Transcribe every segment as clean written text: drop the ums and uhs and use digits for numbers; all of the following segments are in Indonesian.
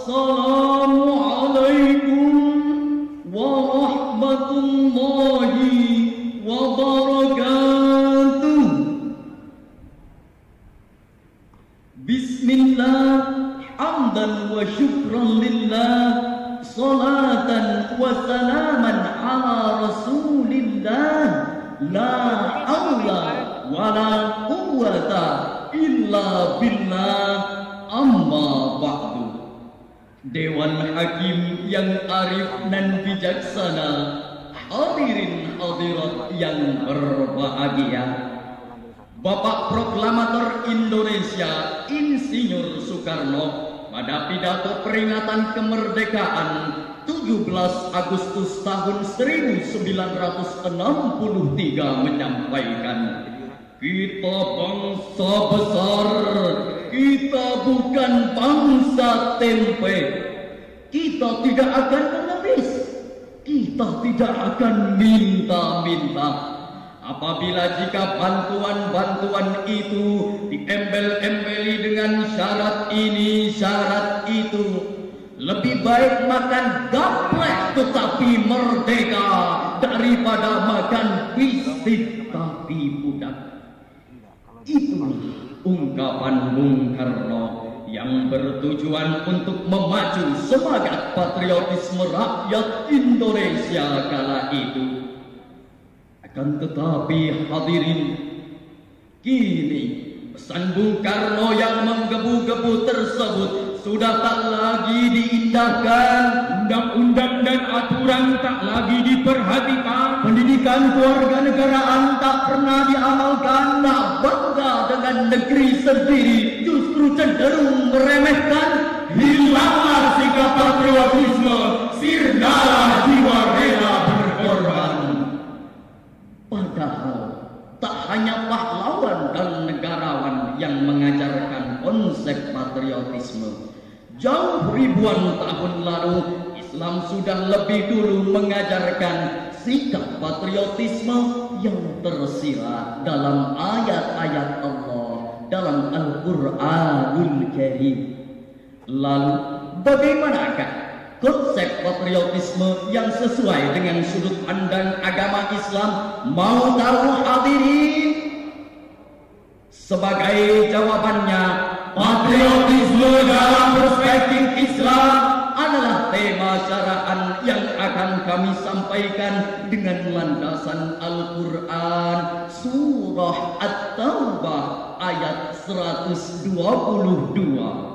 Assalamualaikum warahmatullahi wabarakatuh. Bismillah, hamdan wa syukran lillah, salatan wa salaman ala rasulillah, la hawla wa la quwwata illa billah, amma ba'du. Dewan Hakim yang arif dan bijaksana, hadirin hadirat yang berbahagia, Bapak Proklamator Indonesia Insinyur Soekarno pada pidato peringatan kemerdekaan 17 Agustus tahun 1963 menyampaikan, kita bangsa besar, kita bukan bangsa tempe. Kita tidak akan mengemis, kita tidak akan minta-minta. Apabila jika bantuan-bantuan itu diembel-embeli dengan syarat ini, syarat itu, lebih baik makan gaplek tetapi merdeka daripada makan bistik tapi budak. Itulah ungkapan Bung Karno yang bertujuan untuk memacu semangat patriotisme rakyat Indonesia kala itu. Akan tetapi hadirin, kini pesan Bung Karno yang menggebu-gebu tersebut sudah tak lagi diindahkan. Undang-undang dan aturan tak lagi diperhatikan. Pendidikan kewarganegaraan tak pernah diamalkan. Nak bangga dengan negeri sendiri justru cenderung meremehkan. Hilanglah sikap patriotisme, sirnalah jiwa rela berkorban. Padahal tak hanya pahlawan dan negarawan yang mengajarkan konsep patriotisme. Jauh ribuan tahun lalu, Islam sudah lebih dulu mengajarkan sikap patriotisme yang tersirat dalam ayat-ayat Allah dalam Al-Quranul Karim. Lalu, bagaimanakah konsep patriotisme yang sesuai dengan sudut pandang agama Islam? Mau tahu hadirin? Sebagai jawabannya, patriotisme dalam perspektif Islam adalah tema syara'an yang akan kami sampaikan dengan landasan Al-Quran Surah At-Taubah ayat 122.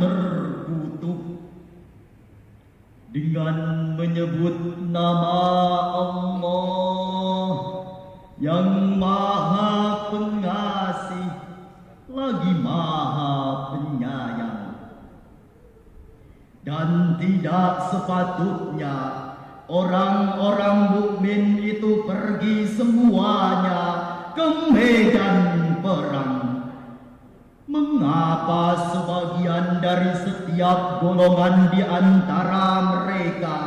terkutuk. Dengan menyebut nama Allah yang Maha Pengasih lagi Maha Penyayang. Dan tidak sepatutnya orang-orang mukmin itu pergi semuanya ke medan perang. Mengapa sebagian dari setiap golongan di antara mereka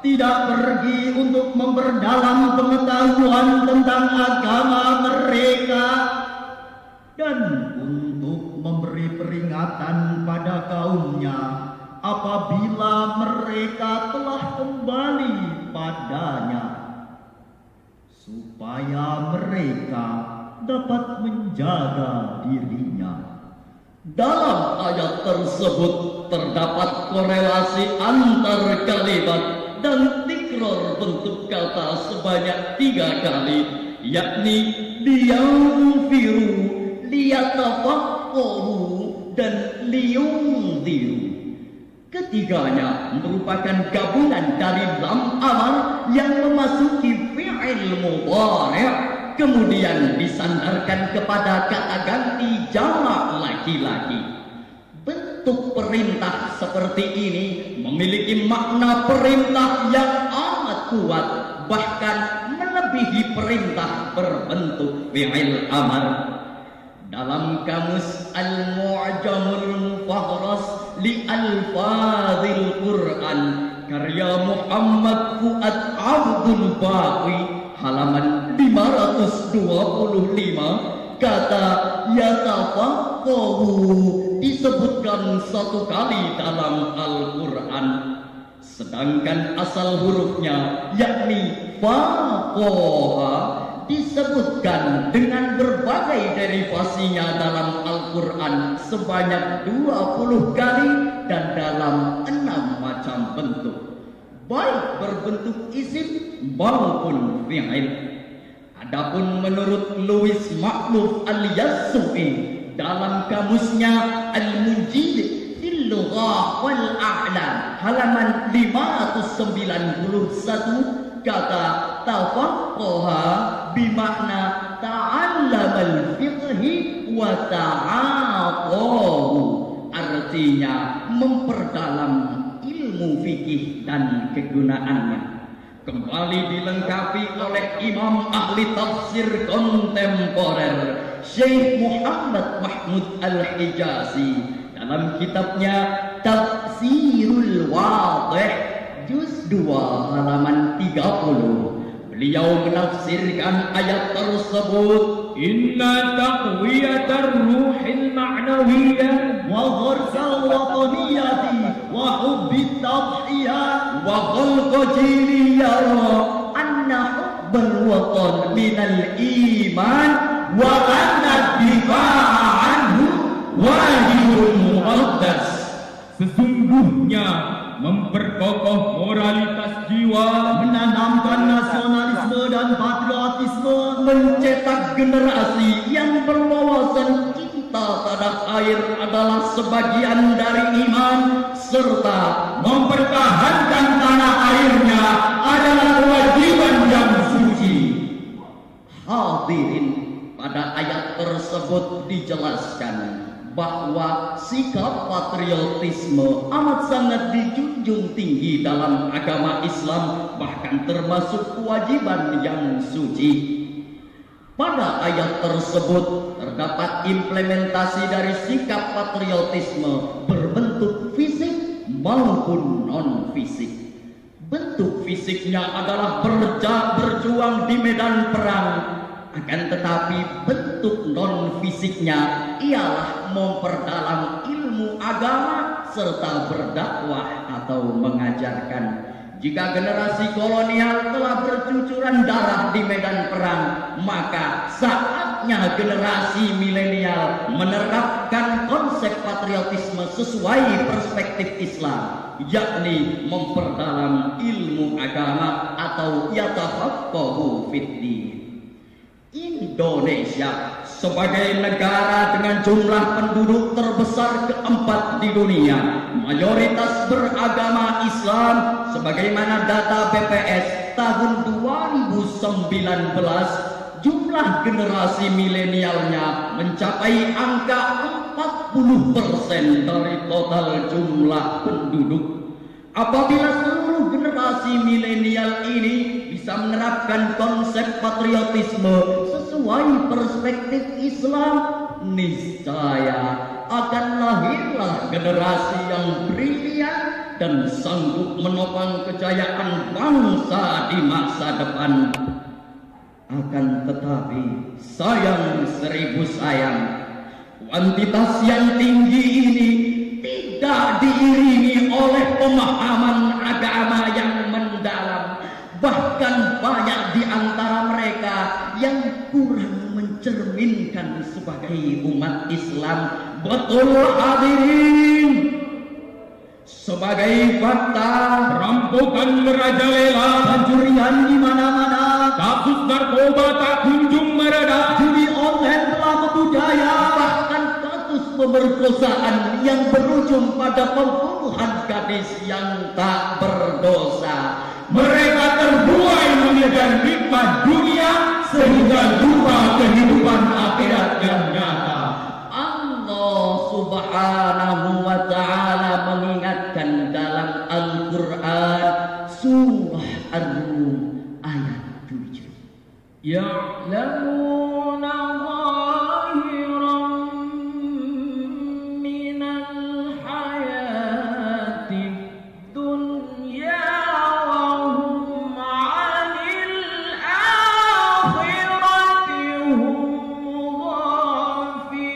tidak pergi untuk memperdalam pengetahuan tentang agama mereka dan untuk memberi peringatan pada kaumnya apabila mereka telah kembali padanya, supaya mereka dapat menjaga dirinya. Dalam ayat tersebut terdapat korelasi antar kalimat dan tikror bentuk kata sebanyak 3 kali, yakni liyanfiru, liyatafaqahu, dan liyunziru. Ketiganya merupakan gabungan dari lam amar yang memasuki fi'il mudhari', kemudian disandarkan kepada kata ganti jamak laki-laki. Bentuk perintah seperti ini memiliki makna perintah yang amat kuat, bahkan melebihi perintah berbentuk fi'il amar. Dalam kamus Al-Mu'jamul Mufahras li Alfazil Quran karya Muhammad Fuad Abdul Baqi halaman 525, kata yatafaqahu disebutkan 1 kali dalam Al-Quran, sedangkan asal hurufnya yakni faqaha disebutkan dengan berbagai derivasinya dalam Al-Quran sebanyak 20 kali dan dalam 6 macam bentuk, baik berbentuk isim maupun fi'il. Adapun menurut Louis Makhluf Al-Yassu'i dalam kamusnya Al-Munjid fil Lughah wal A'lam halaman 591, kata tafaqqaha bimakna ta'allamal fiqhi wa ta'aqahu, artinya memperdalam ilmu fikih dan kegunaannya. Kembali dilengkapi oleh Imam ahli tafsir kontemporer Syekh Muhammad Mahmud Al-Hijazi dalam kitabnya Tafsirul Wadih juz 2 halaman 30. Beliau menafsirkan ayat tersebut, inna taqwiyatar ruhil ma'nawiyyah wa gharsal wataniyati wa hubbit tadhiyah wa khalqajili yara anna hubbal watan minal iman wa anna difa'a anhu wajibun muqaddas. Sesungguhnya memperkokoh moralitas jiwa, menanamkan nasionalisme dan patriotisme, mencetak generasi yang berwawasan cinta tanah air adalah sebagian dari iman, serta mempertahankan tanah airnya adalah kewajiban yang suci. Hadirin, pada ayat tersebut dijelaskan bahwa sikap patriotisme amat sangat dijunjung tinggi dalam agama Islam, bahkan termasuk kewajiban yang suci. Pada ayat tersebut terdapat implementasi dari sikap patriotisme berbentuk fisik maupun non-fisik. Bentuk fisiknya adalah berjuang di medan perang, akan tetapi bentuk non-fisiknya ialah memperdalam ilmu agama serta berdakwah atau mengajarkan. Jika generasi kolonial telah bercucuran darah di medan perang, maka saatnya generasi milenial menerapkan konsep patriotisme sesuai perspektif Islam, yakni memperdalam ilmu agama atau yatafaqqahu fiddin. Indonesia sebagai negara dengan jumlah penduduk terbesar keempat di dunia, mayoritas beragama Islam, sebagaimana data BPS tahun 2019, jumlah generasi milenialnya mencapai angka 40% dari total jumlah penduduk. Apabila seluruh generasi milenial ini bisa menerapkan konsep patriotisme sesuai perspektif Islam, niscaya akan lahirlah generasi yang brilian dan sanggup menopang kejayaan bangsa di masa depan. Akan tetapi, sayang seribu sayang, kuantitas yang tinggi ini tidak diiringi oleh pemahaman agama yang mendalam. Bahkan banyak di antara mereka yang kurang mencerminkan sebagai umat Islam. Betul hadirin, sebagai fakta, perampokan merajalela, pencurian di mana-mana, kasus narkoba tak kunjung mereda, judi online telah membudaya, bahkan kasus pemerkosaan yang berujung pada pembunuhan gadis yang tak berdosa. Mereka terbuai mengejar nikmat dunia sehingga lupa kehidupan akhirat yang nyata. Allah Subhanahu wa ta'ala mengingatkan dalam Al-Quran surah Ar-Rum ayat 7. Ya'lamuna zahiran minal hayati dunya wa hum 'anil akhirati hum ghafilun.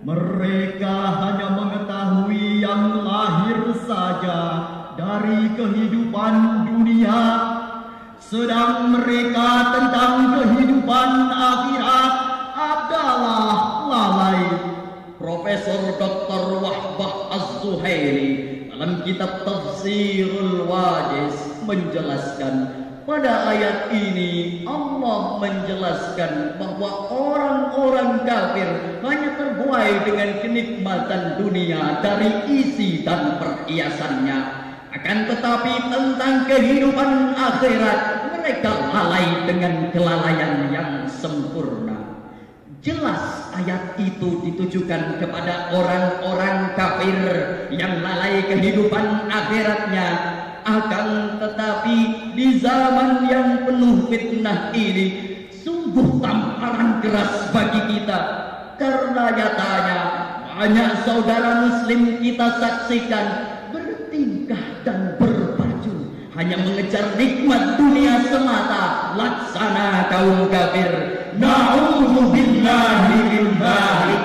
Mereka hanya mengetahui yang lahir saja dari kehidupan dunia, sedang mereka tentang kehidupan akhirat adalah lalai. Profesor Dr. Wahbah Az-Zuhairi dalam kitab Tafsirul Wajiz menjelaskan, pada ayat ini Allah menjelaskan bahwa orang-orang kafir hanya terbuai dengan kenikmatan dunia dari isi dan perhiasannya. Akan tetapi tentang kehidupan akhirat mereka lalai dengan kelalaian yang sempurna. Jelas ayat itu ditujukan kepada orang-orang kafir yang lalai kehidupan akhiratnya. Akan tetapi di zaman yang penuh fitnah ini sungguh tamparan keras bagi kita, karena nyatanya banyak saudara muslim kita saksikan bertingkah dan berbaju hanya mengejar nikmat dunia semata, laksana kaum kafir. Na'udzubillahi min dzalik.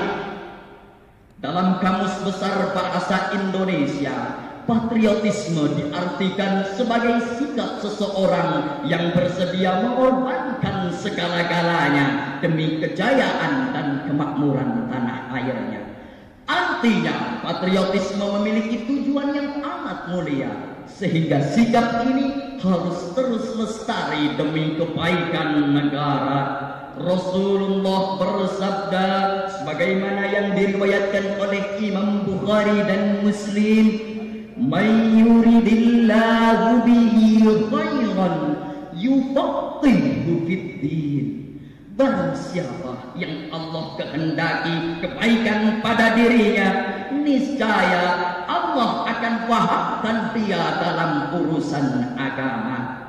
Dalam Kamus Besar Bahasa Indonesia, patriotisme diartikan sebagai sikap seseorang yang bersedia mengorbankan segala-galanya demi kejayaan dan kemakmuran tanah airnya. Artinya, patriotisme memiliki tujuan yang amat mulia, sehingga sikap ini harus terus lestari demi kebaikan negara. Rasulullah bersabda sebagaimana yang diriwayatkan oleh Imam Bukhari dan Muslim, "Man yuridillahu bihi khairan yufaqqihhu fid-din." Barang siapa yang Allah kehendaki kebaikan pada dirinya, niscaya Allah akan fahamkan dia dalam urusan agama.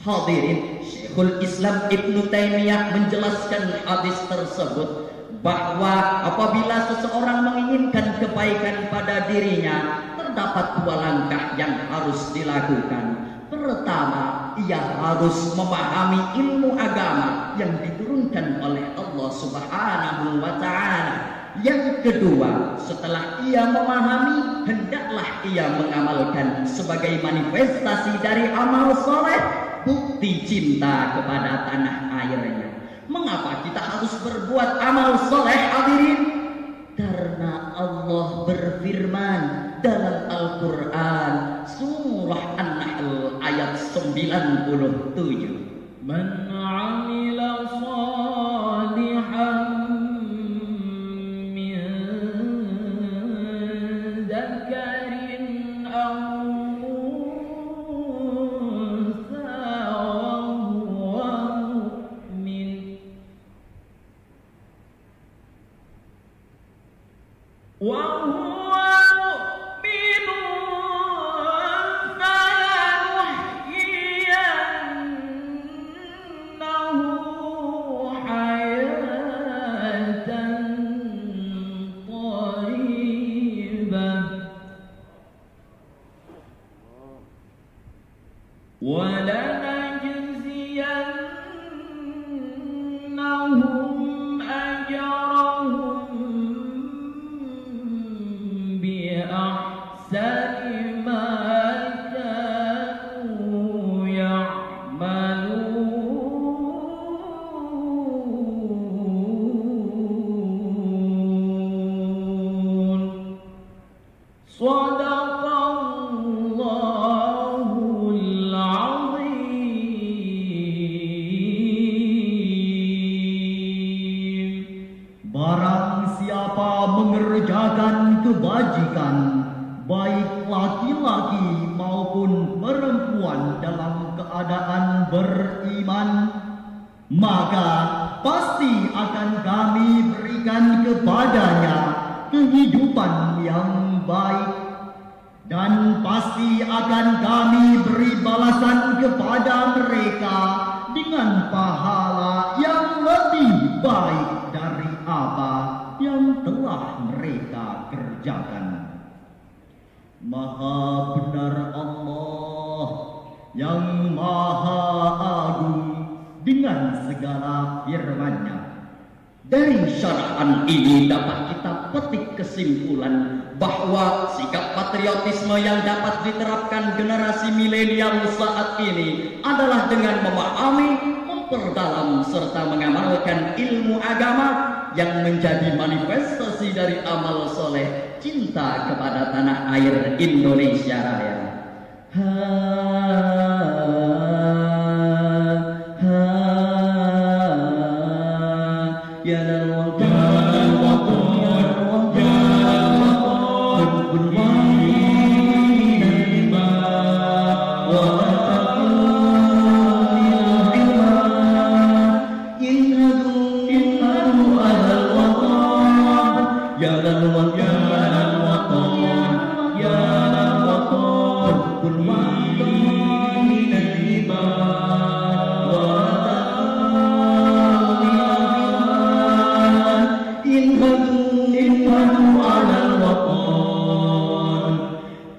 Hadirin, Syekhul Islam Ibnu Taimiyah menjelaskan hadis tersebut bahwa apabila seseorang menginginkan kebaikan pada dirinya, terdapat dua langkah yang harus dilakukan. Pertama, ia harus memahami ilmu agama yang diturunkan oleh Allah Subhanahu wa ta'ala. Yang kedua, setelah ia memahami, hendaklah ia mengamalkan sebagai manifestasi dari amal soleh, bukti cinta kepada tanah airnya. Mengapa kita harus berbuat amal soleh, hadirin? Karena Allah Allah berfirman dalam Al-Quran surah An-Nahl ayat 97. Man 'amila salihan min dzakarin aw untha wa huwa mu'min وَلَنَجْزِيَنَّهُمْ أَجْرَهُمْ بِأَحْسَنِ مَا كَانُوا يَعْمَلُونَ صدق الله العظيم. Barang siapa mengerjakan kebajikan, baik laki-laki maupun perempuan dalam keadaan beriman, maka pasti akan kami berikan kepadanya kehidupan yang baik, dan pasti akan kami beri balasan kepada mereka dengan pahala yang lebih baik dari apa yang telah mereka kerjakan. Maha benar Allah yang Maha Agung dengan segala firman-Nya. Dari syarahan ini dapat kita petik kesimpulan bahwa sikap patriotisme yang dapat diterapkan generasi milenial saat ini adalah dengan memahami, memperdalam, serta mengamalkan ilmu agama yang menjadi manifestasi dari amal soleh cinta kepada tanah air Indonesia Raya.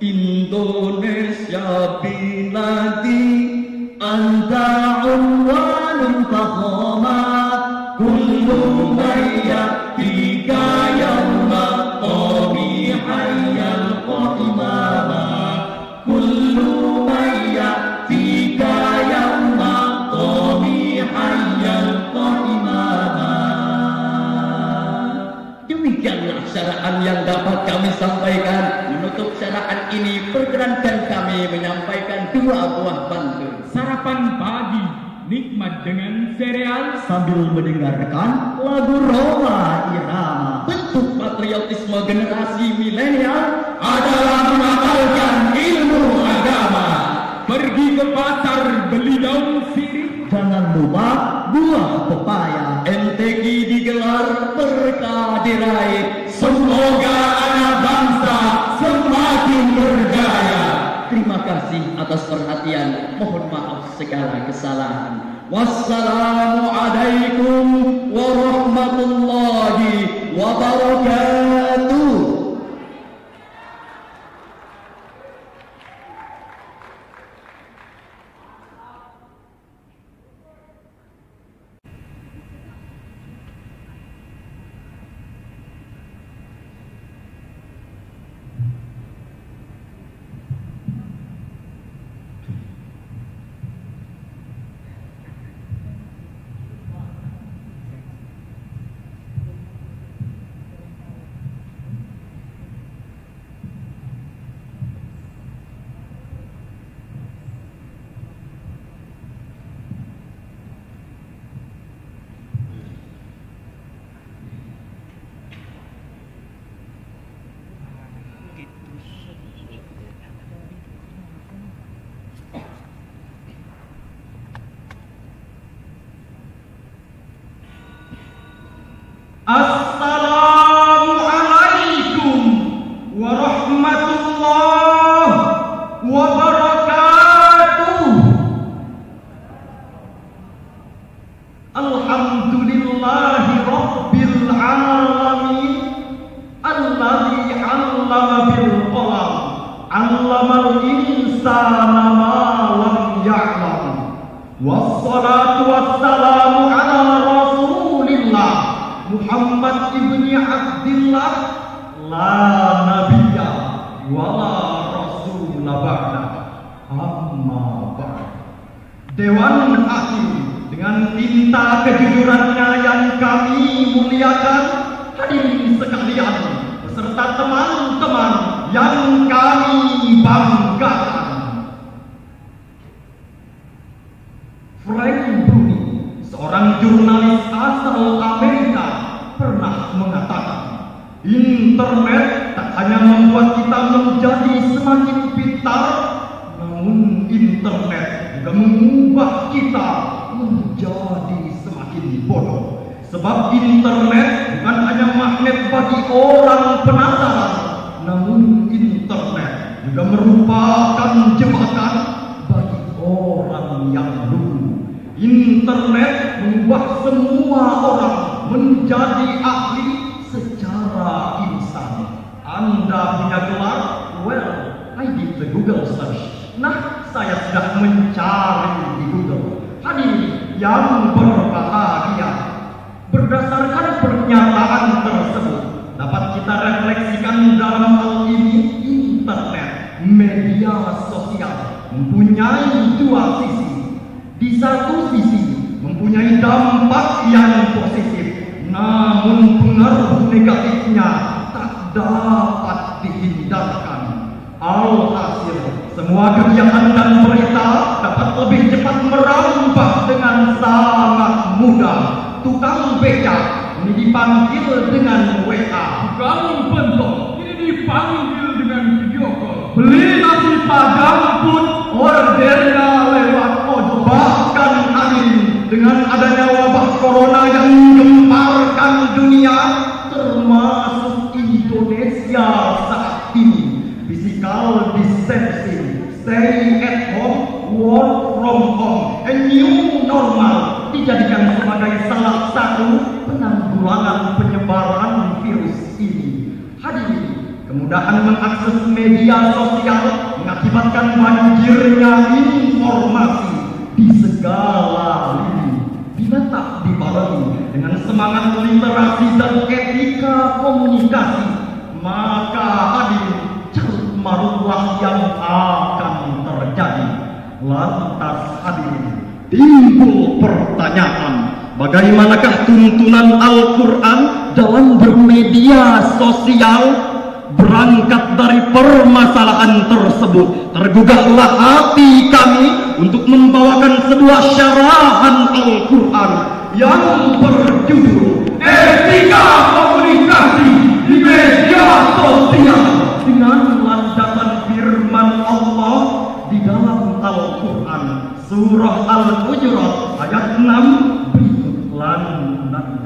Indonesia biladi anta unwanun fahoma kullu mayyatika yawma tabihayyal qimama kullu mayyatika yawma tabihayyal qimama. Demikianlah syaraan yang dapat kami sampaikan. Menutup syaraan ini, perkenankan kami menyampaikan dua buah pantun. Sarapan pagi nikmat dengan sereal sambil mendengarkan lagu Roma Irama. Bentuk patriotisme generasi milenial adalah mengamalkan ilmu agama. Pergi ke pasar beli daun sirih, jangan lupa buah pepaya. MTQ digelar, berkah diraih, semoga anak bangsa semakin berjaya. Terima kasih atas perhatian. Mohon maaf segala kesalahan. Wassalamualaikum warahmatullahi wabarakatuh. Alhamdulillahi Rabbil Alamin alladzi 'allama bil qalam 'allamal insana ma lam ya'lam. Wassalatu wassalamu ala Rasulillah Muhammad ibni Abdillah la nabiyya wa la rasula ba'da. Amma ba'd. Dewan Hakim dengan tinta kejujurannya yang kami muliakan, hadirin sekalian beserta teman-teman yang kami banggakan. Frank Bruni, seorang jurnalis asal Amerika, pernah mengatakan, internet tak hanya membuat kita menjadi semakin pintar, namun internet juga mengubah kita menjadi semakin bodoh. Sebab internet bukan hanya magnet bagi orang penasaran, namun internet juga merupakan jebakan bagi orang yang lugu. Internet mengubah semua orang menjadi ahli secara instan. Anda punya gelar? Well, I did the Google search. Nah, saya sudah mencari di Google. Hadirin yang berbahagia, berdasarkan pernyataan tersebut dapat kita refleksikan dalam hal ini. Internet, media sosial, mempunyai dua sisi. Di satu sisi mempunyai dampak yang positif, namun pengaruh negatifnya tak dapat dihindarkan. Alhasil, semua kegiatan dan berita dapat lebih cepat merambat dengan sangat mudah. Tukang becak ini dipanggil dengan WA. Tukang pentol ini dipanggil dengan video call. Beli nasi padang pun ordernya lewat ojol. Bahkan hadirin, dengan adanya wabah corona yang menggemparkan dunia, termasuk Indonesia saat ini, physical distancing, stay at home, work from home, a new normal dijadikan sebagai salah satu penanggulangan penyebaran virus ini. Hadirin, kemudahan mengakses media sosial mengakibatkan banjirnya informasi di segala lini. Bila tak dibarengi dengan semangat literasi dan etika komunikasi, maka hadirin, carut marutlah yang akan terjadi. Lantas hadirin, timbul pertanyaan, bagaimanakah tuntunan Al-Quran dalam bermedia sosial? Berangkat dari permasalahan tersebut, tergugahlah hati kami untuk membawakan sebuah syarahan Al-Quran yang berjudul Etika Komunikasi di Media Sosial, dengan landasan firman Allah di dalam Al-Quran surah Al-Hujurat ayat 6 berikut landasannya.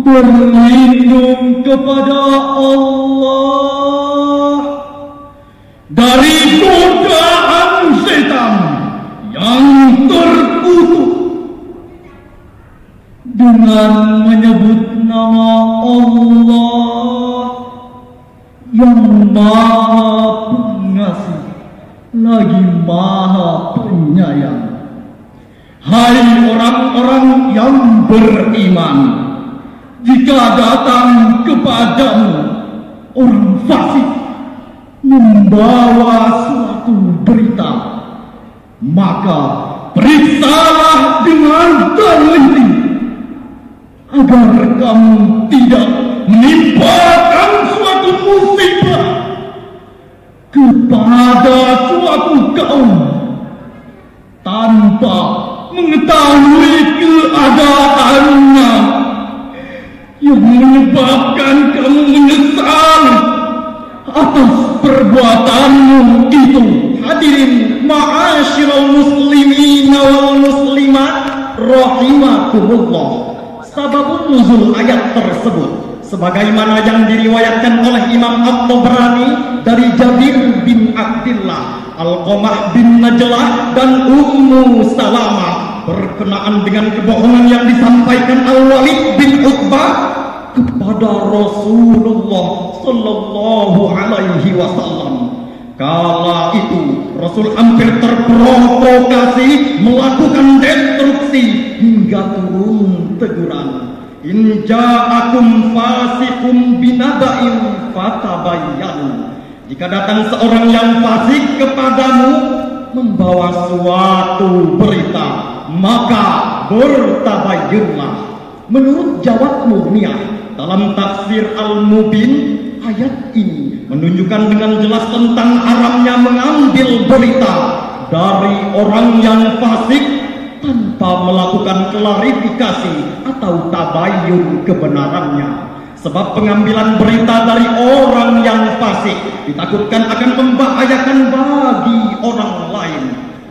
berlindung kepada Allah dari godaan setan yang terkutuk dengan menyebut nama Allah yang Maha Pengasih lagi Maha Penyayang. Hai orang-orang yang beriman, jika datang kepadamu orang fasik membawa suatu berita, maka periksalah dengan teliti agar kamu tidak menimpakan suatu musibah kepada suatu kaum tanpa mengetahui keadaannya, yang menyebabkan kamu menyesal atas perbuatanmu itu. Hadirin ma'asyiral muslimin wal muslimat rahimakumullah. Sababun nuzul ayat tersebut sebagaimana yang diriwayatkan oleh Imam At-Tabrani dari Jabir bin Abdillah, Alqamah bin Najlah dan Ummu Salamah berkenaan dengan kebohongan yang disampaikan Al-Walid bin Uqbah kepada Rasulullah sallallahu alaihi wasallam. Kala itu Rasul hampir terprovokasi melakukan destruksi hingga turun teguran. In ja'akum fasiqum binaba'in fatabayyanu. Jika datang seorang yang fasik kepadamu membawa suatu berita, maka bertabayyunlah. Menurut Jawad Muhniyah dalam tafsir Al-Mubin, ayat ini menunjukkan dengan jelas tentang haramnya mengambil berita dari orang yang fasik tanpa melakukan klarifikasi atau tabayyun kebenarannya. Sebab pengambilan berita dari orang yang fasik ditakutkan akan membahayakan bagi orang lain.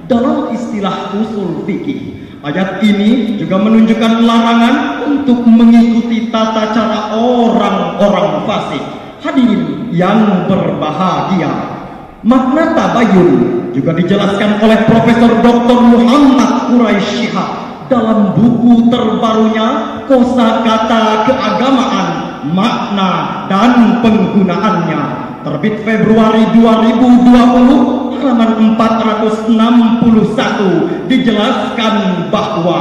Dalam istilah usul fikih, ayat ini juga menunjukkan larangan untuk mengikuti tata cara orang-orang fasik. Hadirin yang berbahagia, makna tabayyun juga dijelaskan oleh Profesor Dr. Muhammad Quraisy Shihab dalam buku terbarunya Kosakata Keagamaan, Makna dan Penggunaannya, terbit Februari 2020, halaman 461. Dijelaskan bahwa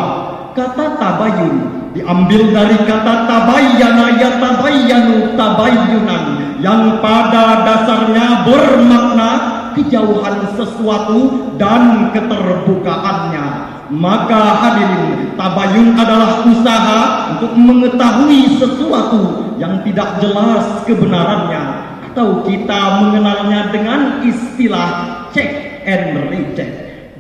kata tabayyun diambil dari kata tabayyana yatabayyanu tabayyunan, yang pada dasarnya bermakna kejauhan sesuatu dan keterbukaannya. Maka hadirin, tabayyun adalah usaha untuk mengetahui sesuatu yang tidak jelas kebenarannya, atau kita mengenalnya dengan istilah check and recheck.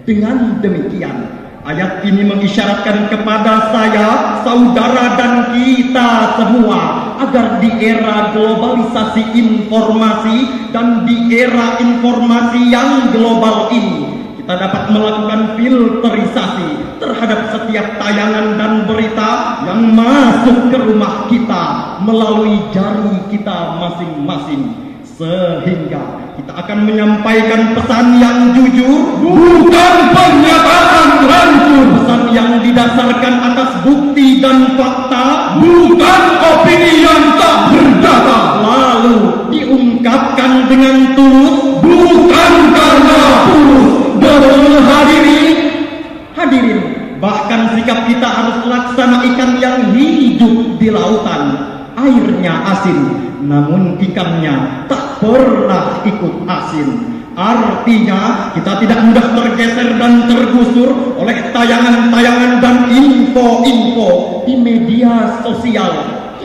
Dengan demikian, ayat ini mengisyaratkan kepada saya, saudara dan kita semua, agar di era globalisasi informasi dan di era informasi yang global ini, kita dapat melakukan filterisasi terhadap setiap tayangan dan berita yang masuk ke rumah kita melalui jari kita masing-masing, sehingga kita akan menyampaikan pesan yang jujur, bukan pernyataan rancur, pesan yang didasarkan atas bukti dan fakta, bukan opini yang tak berdata, lalu diungkapkan dengan tulus, bukan karena tulus. Hadirin, bahkan sikap kita harus laksana ikan yang hidup di lautan. Airnya asin, namun ikannya tak pernah ikut asin. Artinya kita tidak mudah tergeser dan tergusur oleh tayangan-tayangan dan info-info di media sosial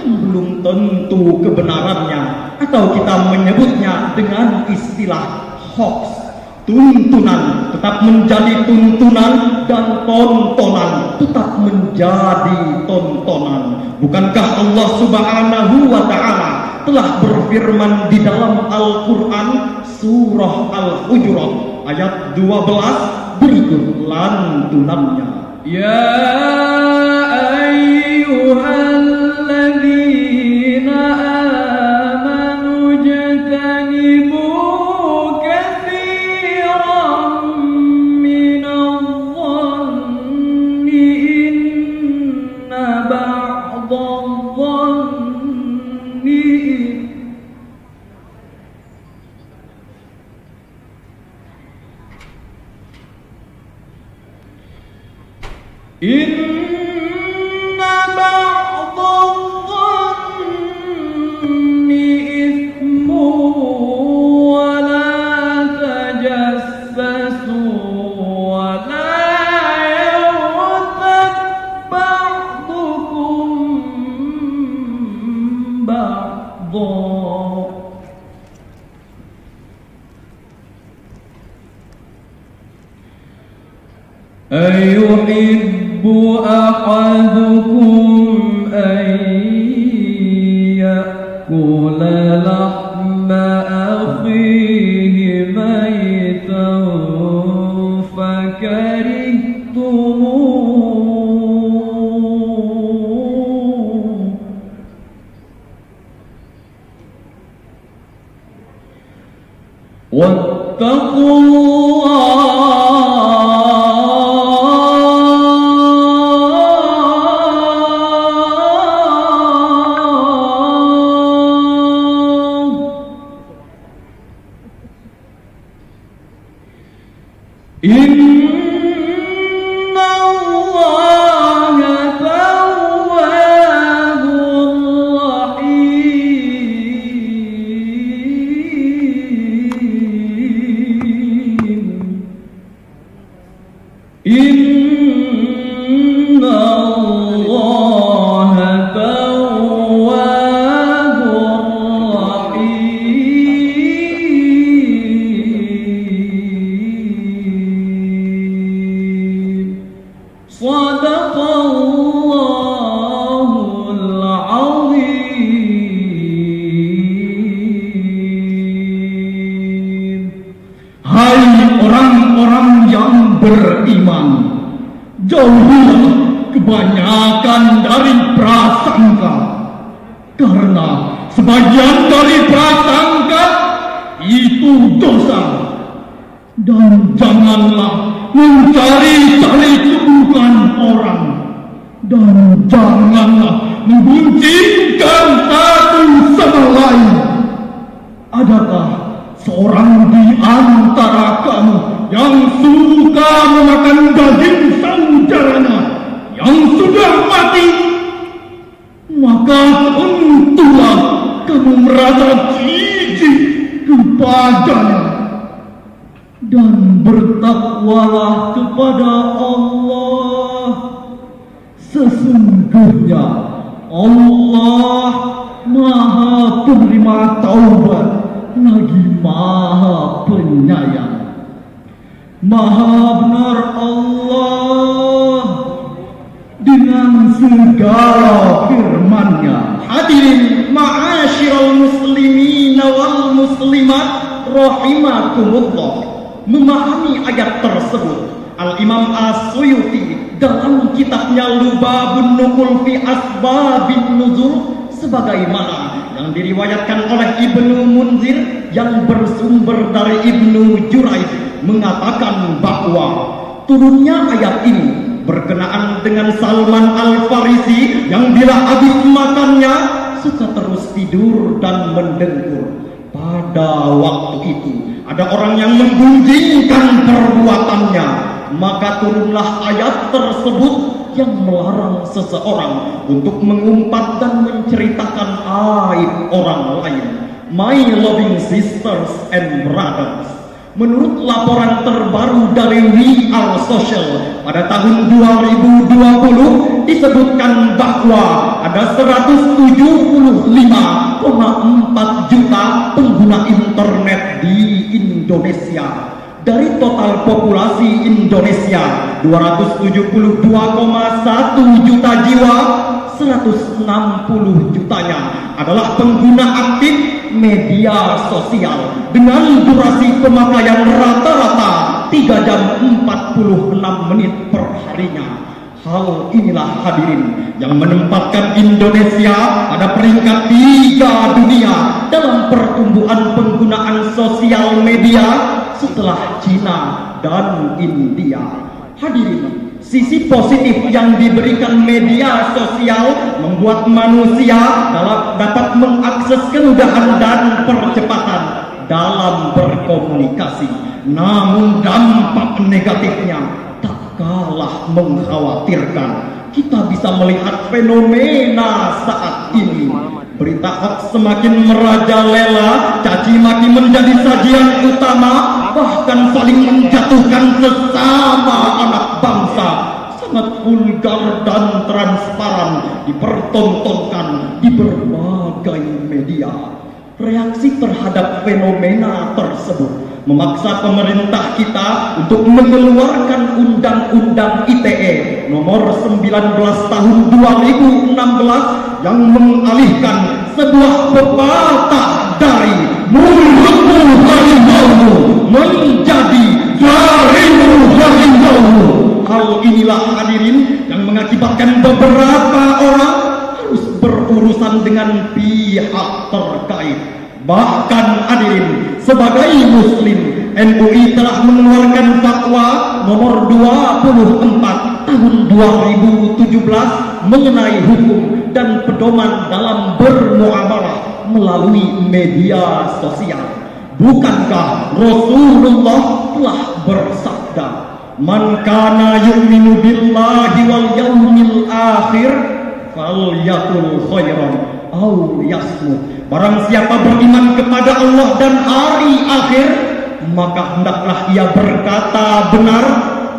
yang belum tentu kebenarannya, atau kita menyebutnya dengan istilah hoax. Tuntunan tetap menjadi tuntunan dan tontonan tetap menjadi tontonan. Bukankah Allah Subhanahu wa Ta'ala telah berfirman di dalam Al-Quran surah Al-Hujurat ayat 12 berikut lantunannya. Ya ayyuhalladzina amanu jatanibu katsiran minadh-dhanni inna ba'dadh-dhanni inna ba'dadh-dhanni ithmu wa la tajassasu wa la yaghtab ba'dukum ba'dha. أيحب أحدكم أن يأكل لحم أخيه ميتا فكرهتموه واتقوا Inna Allaha tawwabur rahim. Inna Allaha tawwabur rahim. Sadaqallahul azim. Hai orang-orang yang beriman, jauhilah kebanyakan dari prasangka, karena sebagian dari prasangka itu dosa. Dan janganlah mencari-cari keburukan orang, dan janganlah membuncingkan satu sama lain. Adakah seorang di antara kamu yang suka memakan daging saudaranya yang sudah mati? Maka tentulah kamu merasa jijik kepadanya. Dan bertakwalah kepada Allah. Sesungguhnya Allah Maha penerima taubat lagi Maha penyayang. Maha benar Allah dengan segala firman-Nya. Hadirin ma'asyiral muslimin wal muslimat rahimakumullah. Memahami ayat tersebut, Al-Imam As-Suyuti dalam kitabnya Lubabun Nuqul fi Asbabin Nuzul sebagaimana yang diriwayatkan oleh Ibnu Munzir yang bersumber dari Ibnu Juraij mengatakan bahwa turunnya ayat ini berkenaan dengan Salman Al-Farisi yang bila habis makannya suka terus tidur dan mendengkur. Pada waktu itu ada orang yang menggunjingkan perbuatannya, maka turunlah ayat tersebut yang melarang seseorang untuk mengumpat dan menceritakan aib orang lain. My loving sisters and brothers, Menurut laporan terbaru dari We Are Social pada tahun 2020 disebutkan bahwa ada 175,4 juta pengguna internet di Indonesia. Dari total populasi Indonesia 272,1 juta jiwa, 160 jutanya adalah pengguna aktif media sosial dengan durasi pemakaian rata-rata 3 jam 46 menit per harinya. Hal inilah hadirin yang menempatkan Indonesia pada peringkat 3 dunia dalam pertumbuhan penggunaan sosial media setelah Cina dan India. Hadirin, sisi positif yang diberikan media sosial membuat manusia dapat mengakses kemudahan dan percepatan dalam berkomunikasi. Namun dampak negatifnya tak kalah mengkhawatirkan. Kita bisa melihat fenomena saat ini. Berita hoax semakin merajalela, caci maki menjadi sajian utama, bahkan saling menjatuhkan sesama anak bangsa. Sangat vulgar dan transparan dipertontonkan di berbagai media. Reaksi terhadap fenomena tersebut memaksa pemerintah kita untuk mengeluarkan Undang-Undang ITE nomor 19 tahun 2016 yang mengalihkan sebuah pepatah dari mulutmu harimaumu menjadi jarimu harimaumu. Hal inilah hadirin yang mengakibatkan beberapa orang harus berurusan dengan pihak terkait. Bahkan hadirin, sebagai muslim, MUI telah mengeluarkan fatwa nomor 24 tahun 2017 mengenai hukum dan pedoman dalam bermuamalah melalui media sosial. Bukankah Rasulullah telah bersabda, "Man kana yu'minu billahi wal yaumil akhir falyaqul khairan aw yasmut." Barang siapa beriman kepada Allah dan hari akhir, maka hendaklah ia berkata benar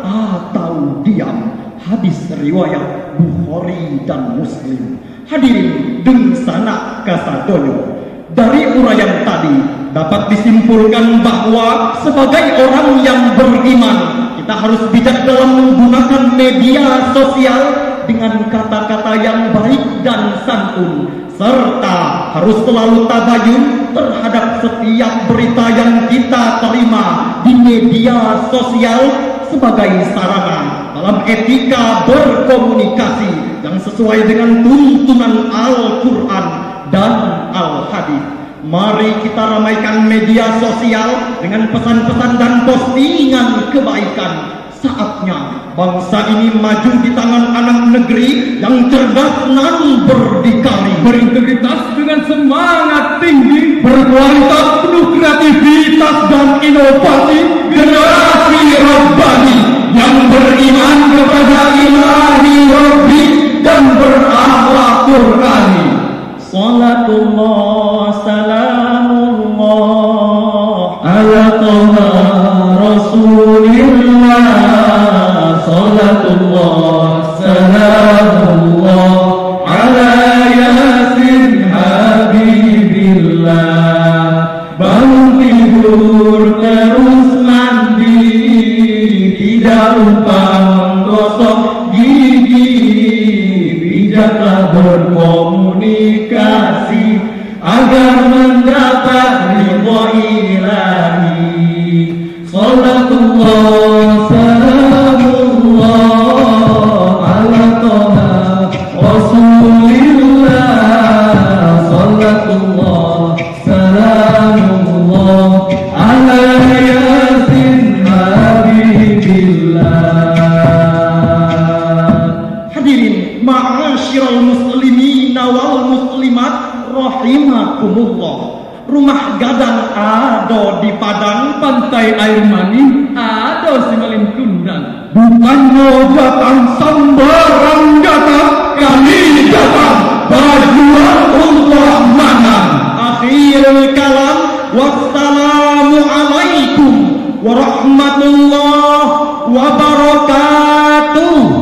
atau diam. Hadis riwayat Bukhari dan Muslim. Hadirin dengsana kasadonyo. Dari uraian tadi dapat disimpulkan bahwa sebagai orang yang beriman, kita harus bijak dalam menggunakan media sosial dengan kata-kata yang baik dan santun, serta harus selalu tabayun terhadap setiap berita yang kita terima di media sosial sebagai sarana dalam etika berkomunikasi yang sesuai dengan tuntunan Al-Quran dan Al-Hadis. Mari kita ramaikan media sosial dengan pesan-pesan dan postingan kebaikan. Saatnya bangsa ini maju di tangan anak negeri yang cerdas dan berdikari, berintegritas dengan semangat tinggi, berkualitas, penuh kreativitas dan inovasi, generasi Rabbani yang beriman kepada Ilahi Rabbi dan berakhlak Qur'ani. Salatullah salamullah ala Taha Rasulillah. Salatullah salamullah ala Yasin Habibillah. Bangun tidur terus mandi, tidak lupa menggosok gigi, bijaklah berkomunikasi agar mendapat ridho ilahi. Salatullah salamullah ala Taha Rasulillah. Salatullah salamullah ala Yasin Habibillah. Hadirin ma'asyiral muslimin wal muslimat rahimakumullah. Rumah gadang ada di Padang, pantai air mani ada Singalin Kundang. bukan datang sembarang datang, kami datang berjuang untuk menang. Akhirul kalam, wassalamualaikum wabarakatuh.